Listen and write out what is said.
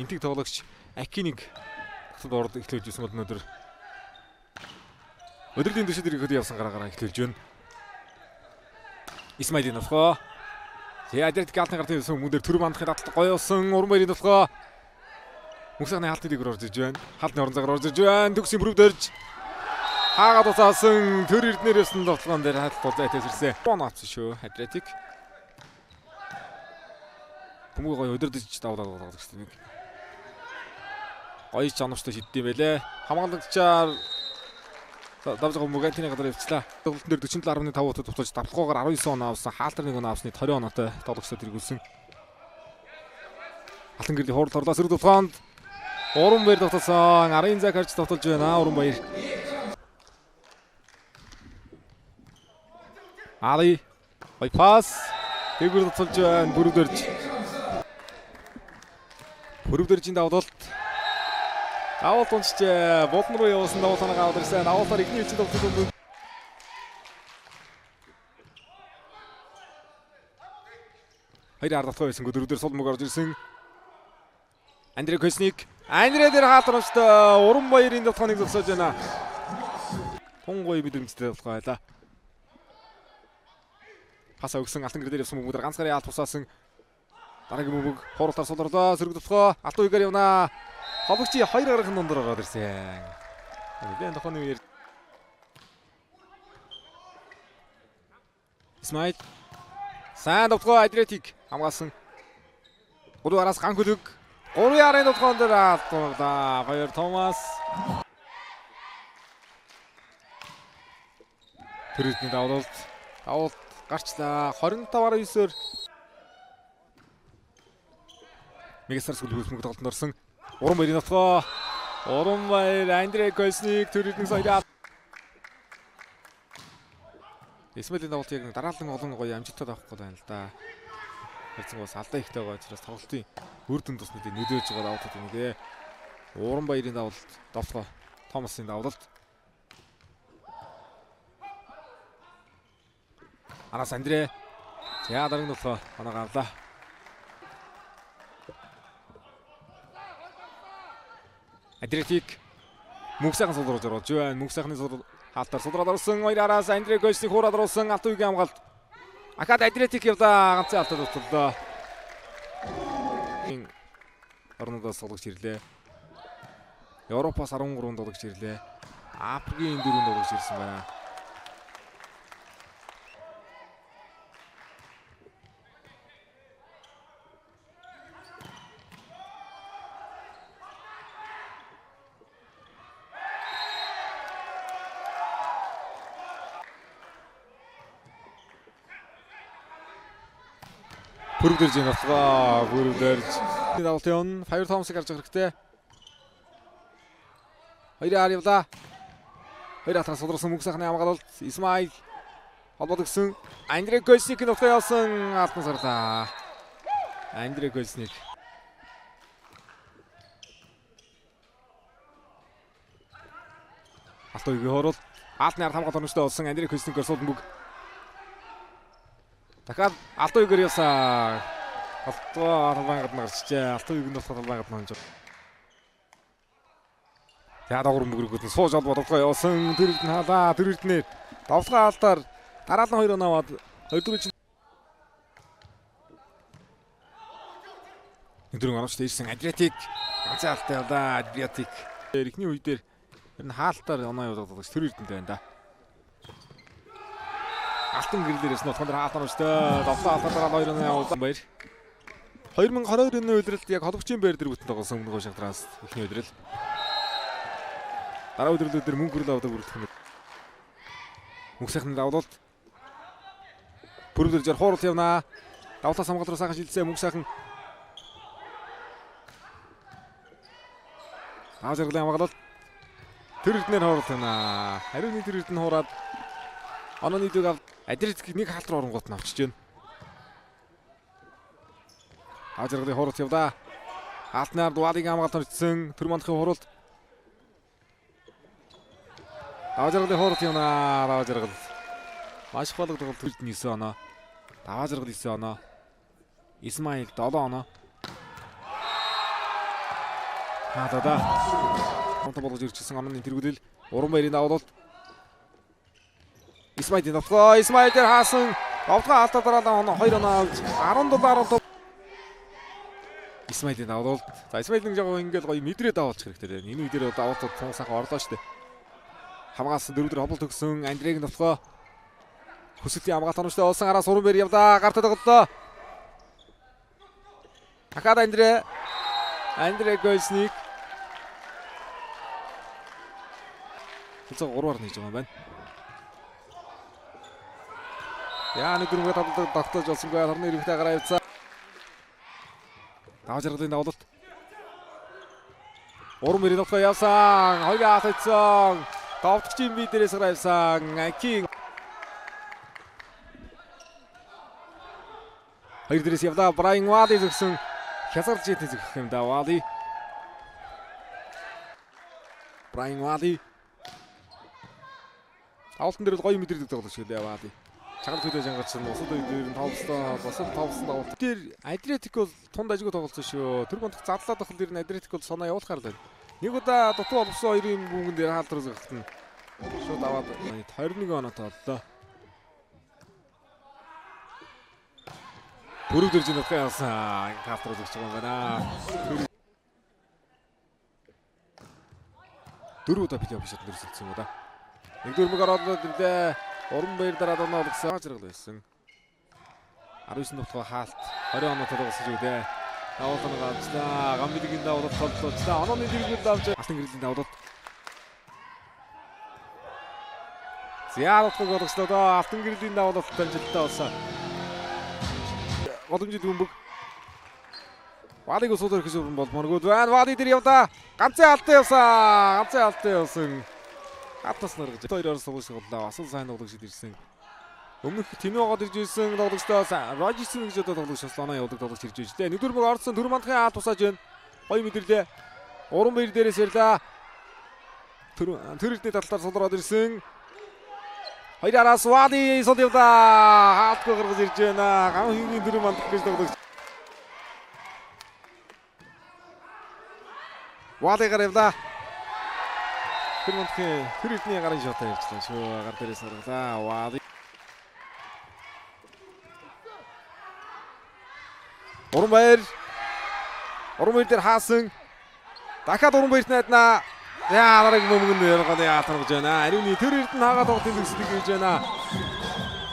Энтиг тоглогч Акинийг урд эхлүүлж ирсэн бол өнөөдөр өдрийн дэшид ирэхэд явсан гараагаар эхлүүлж байна. Исмаилын нөхөө. Адриатик алтны гарт ирсэн хүмүүдээр төр мандахын дадлаг гоёсон уран баярын нөхөө. Мөксөний хаалтны дээгүүр орж иж байна. Хаалтны орон цагаар орж иж байна. Төгс импрувдэрж хаагаад уцаасан төр эрднэр явсан тоглоом дээр хаалт зайтай сэрсэн. Бон авсан шүү Адриатик. Хүмүүг гоё өдөрдөж даваад байгаа гэсэн нэг. Гоё чанартай шиддэм байлээ. Хамгаалагчаар давжгаа Мугантины гадар явчлаа. Тоглолтын дээр 47.5 утад тусаж давталгаагаар 19 оноо авсан. Хаалтар 1 оноо авсны 20 оноотой тоглогчдод тэргүүлсэн. Алтан гэрлийн хурд торлоо сэрэг тулгаанд уран баяр тогтолсон. Арын зак харж тогтолж байна. Уран баяр. Али бай пас тэгүр тоцолж байна. Бүрөвдөржин давуулт авалт уншиж болон руу явуулсан давуултанаа аваад ирсэн. Авалтаар ихний үеийн тоглолтод хоёр ардталгаа байсан гүдэрүүдээр сул мөг орж ирсэн. Андрей Косник дээр хаалтар унштай уран баярын давталгааныг зогсоож байна. Тунгой мэдрэмжтэй давталгаа байлаа. Пас өгсөн алтан гэр дээр явсан мөнгөдөр ганц гарын алт тусаасан. Дараагийн мөнгө хуралтаар сулрлоо сэрэг давталгаа алтан үегээр явна. Ховогчи 2 гаргахын дундор ороод ирсэн. Нэлээд тохооны үеэр Исмаил сайн давталгаа Адриатик хамгаалсан. 3 араас ганц хөлөг 3 ярын давталгаан дээр алдуулаа. Хоёр Томас тэрний давуулт гарчлаа 25-9-оор Мегасар сүлб хөлбөмбөг тоглолтод орсон. Уран баярын давталгаа. Уран баяр Андрей Косник төрөлдөн соёлоо. Исмаилийн давуулт яг дараалан олон гоё амжилтад авахгүй байна л да. Хэцүү бас алдаа ихтэй байгаа учраас тоглолтын үр дүн туснууд нөлөөж байгаа давуулт юм гээ. Уран баярын давталгаа Томасын давуулт. Араас Андрей. За дараагийн давталгаа оноо гавлаа. Адриатик мөксөгийн сул руу зорж байна. Мөксөгийн сул хаалтаар сулраад орсон. Хоёр араас Андрей Косник хуураад оруулсан. Алтан үеийн хамгаалт. Ахад Адриатик явдаа ганцхан алтад утлаа. Орнодоос тоглогч ирлээ. Европоос 13 тоглогч ирлээ. Африкийн 4 тоглогч ирсэн байна. Бүрдэрж юм байна. Бүрдэрж. Давталын Fire Thomas-ыг гарч ирэх хэрэгтэй. Хоёр аар явлаа. Хоёр атгаас сулрсан мөнгөсахны хамгаалалт Исмаил холбоод өгсөн. Андрей Косник нутгаа явсан алтан сарлаа. Андрей Косник. Алтан үеийн хурал алтны ард хамгаалалт онцтой болсон Андрей Косник сул мөнгө. Дахиад алтан үегээр явсан. Алтан гадна гарчжээ. Алтан үеийн болохоор гадна хонж. За дагуур мөнгөргөөд сууж бодолгоо явсан. Тэрэлд нь хаалаа. Тэрэлднээр давталгаа алдаар дараалан 2 оноо аваад 2-4 өдрөн оноочтой ирсэн Адриатик ганцхан алтай явлаа. Адриатик эхний үе дээр ер нь хаалтаар оноо явуулдаг гэж тэр эрдэнд байна да. Алтан гэрлэр ирсэн утгаар хаалтаар өчтөө давталгаа алдаар 2 оноо явуулсан баяр. 2022 оны үеэрэлд яг холбогчийн байр дээр бүтэн тоглосон өмнө шалтгараас эхний үеэрэл. Дараа үеэрлүүдээр мөнгө гөрөл авдаг бүрэлдэх юм. Мөнхсайхны давуулт. Бүрэлдэр хуурал явнаа. Давталгаа самгаал руу сайхан шилжсэн мөнхсайхан. Аажиргалын хамгаалалт. Тэр эрднэр хуурал явнаа. Хариу нэг тэр эрдэн хуураад онооны дэг ав Адриатик нэг хаалт руу оронгууд нь авчиж байна. Аажиргалын хуурал явдаа. Хаалтнаар дуалыг хамгаалт орчихсон. Тэр мандахын хууралд Даважиргалын хуурал явнаа. Даважиргал. Маш их болог тоглолт 9 оноо. Даважиргал 9 оноо. Исмаил 7 оноо. Хаадаа. Онто болгож ирчихсэн амны тэргүүлэл уран баярын давуулалт. Исмаилын давтгаа Исмаилээр хаасан давтгаа алдаа дараалал 2 оноо авч 17-15 Исмаилын давуулалт. За Исмаил нэг жоо ингээл гоё мэдрээ давуулчих хэрэгтэй. Энэ үе дээр давуулалт цугсаахаа орлоо шүү дээ. Хамгаалсан дөрөвдөр хобол төгсөн Андрегийн давтгаа хүсэлтийн хамгаалт онцтой олсон араас уран баяр явдаа гартаа тоглолоо. Ахад Андре Гольсник. Хэцүү 3-аар нээж байгаа юм байна. Яа нэг дөрвөөр тогтоож олсонгүй харны ирвэхтэй гараа явцаа. Давж жаргалын давуулалт. Уран баярын давтгаа явсан. Хоёроо хатцсан. Давтагчийн бие дээрээс гараа явсан. Акин. Хоёр дээрээс явдаа Брайан Вали зөксөн. Хязгаарч зөкөх юм да Вали. Брайан Вали. Авалтан дээр гоё мэдэрдэг тоглож шүү дээ Вали. Чанга төлөө жангацсан усад дээр нь товлоо босод товлсон давуулт. Тэр Атлетико тунд ажиг тоглолцсон шүү. Тэр гондох задлаад ахал дээр нь Атлетико санаа явуулахаар л байна. Нэг удаа дутуу болсон хоёрын бүнгэн дээр хаалтрах зогтно. Шууд аваад 21 оноо тооллоо. Бүрэг дэржин нутгаа явсан. Хаалтрах зогч байгаа юм байна. Дөрөв удаа плей-офф шат нэрсэлсэн юм да. Нэгдүгээр мөг ороод ирлээ. Уран баяр дараад оноо олгосон жаргал байсан. 19 нутгаа хаалт 20 оноо тоглосон шүү дээ. Давуултан гавчлаа. Гамбигийн давуулт тоглолцоо. Онооны дэргүүд давж алтан гэрлийн давуулт. Зяалт голгослоо. Алтан гэрлийн давуулт амжилттай болсон. Боломжит бөмбөг. Валиг усуудаар гэж болмооргүй байна. Вали дээр явдаа. Ганцхан алдаа явсан. Атас наргаж 2-оор суулгууллаа. Асуул сайн тоглож ирсэн. Өмнөх Тимоогод ирж ирсэн тоглогчдоо Рожерсон гэж тоглож оноо явуулдаг тоглож ирж байна. Нэгдүгээр мөг орсон Төрөм мандахын хаалт тусааж байна. Гоё мэдэрлээ. Уран баяр дээрээс ирлээ. Төрөлтний талаар сулраад ирсэн. Хоёр араас Вали сул явдаа. Хаалтгүй гаргаж ирж байна. Гам хийний Төрөм мандах гэж тоглож. Вали гаравда. Тэрмонтхи тэрэлтний гарын шотоо явуулсан шүү. Гар дээрээс харгалаа. Вали. Уран баяр дээр хаасан. Дахиад уран баярт найднаа. Яа нарыг мөнгөнд ярганы яатаргаж байна. Ариуны тэр эрдэнэ хагаад тоглохын төгсөлийг хийж байна.